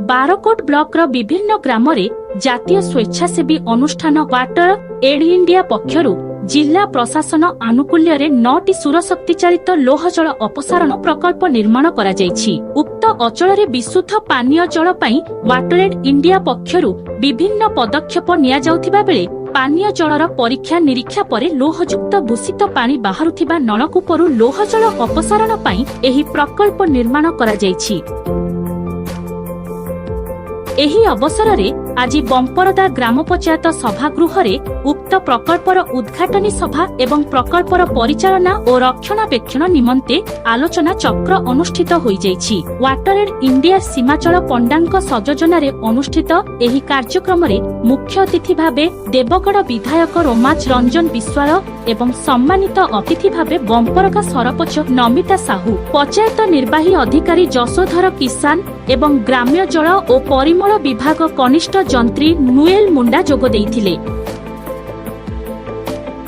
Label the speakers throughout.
Speaker 1: Barkot block विभिन्न ग्राम जातीय स्वेच्छासेवी अनुष्ठान वाटर एड इंडिया पक्षरु जिला प्रशासन आनुकूल्य 9टी सूरशक्ति चालित लौह जल अपसारण प्रकल्प निर्माण करा जायछि। उक्त अचल विशुद्ध पानीय जल पई वाटर एड इंडिया पक्षरु विभिन्न पदक्षेप निया जाउथिबा बेले पानीय जलर परीक्षा निरीक्षा परे लौहयुक्त दूषित पानी बाहरुथिबा नलकूपरु लौह जल अपसारण पई एही प्रकल्प निर्माण करा जायछि। एही अवसर में आज बंपरदा ग्राम पंचायत सभागृह उक्त प्रकल्पर उद्घाटनी सभा एवं प्रकल्पर परिचालना और रक्षणाबेक्षण निमंते आलोचना चक्र अनुष्ठित होई जायछि। वाटर एड इंडिया सीमाचल पंडांक सयोजन अनुष्ठित एही कार्यक्रम रे मुख्य अतिथि भावे देवगढ़ विधायक रोमाच रंजन विश्वाल एवं सम्मानित अतिथि भावे बंपरका सरपंच नमिता साहू, पंचायत निर्वाही अधिकारी जसोधर किसान एवं ग्राम्य जल और परिमल विभाग कनिष्ठ जंत्री नुएल मुंडा जोग देइथिले।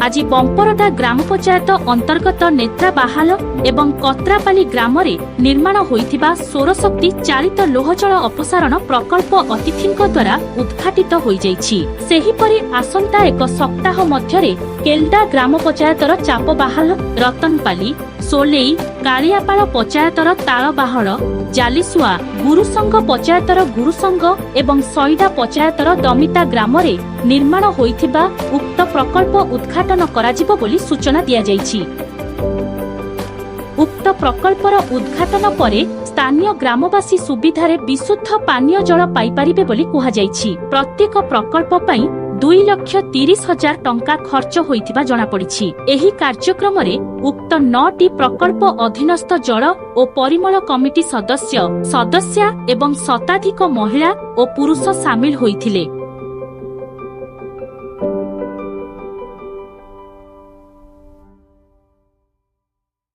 Speaker 1: आज बंपरदा ग्राम पंचायत अंतर्गत नेत्राबाहाल एवं कत्रापाली ग्राम निर्माण होइथिबा सौरशक्ति चालित लौह जल अपसारण प्रकल्प अतिथिंक द्वारा उद्घाटित होई जायछि। सेहिपरि आसंता एक सप्ताह मध्यरे केल्डा ग्राम पंचायतर चापबाहाल, रतनपाली, सोलेई, कालियापाल पंचायतर तालबाहल, जालिसुआ, गुरुसंग पंचायतर गुरुसंग एवं सईडा पंचायतर दमिता ग्राम निर्माण होइथिबा उक्त प्रकल्प उद्घाटन कराजिबो बोली सूचना दिया जायछि। उक्त प्रकल्पर उद्घाटन परे स्थानीय ग्रामवासी सुविधारे विशुद्ध पानीय जल पाई पारिबे बोली कुहा जायछि। प्रत्येक प्रकल्प पई 2,30,000 टंका खर्च होइथिबा जणा पड़िछि। एही कार्यक्रम रे उक्त 9टी प्रकल्प अधीनस्थ जल और परिमल कमिटी सदस्य एवं शताधिक महिला और पुरुष सामिल होइथिले।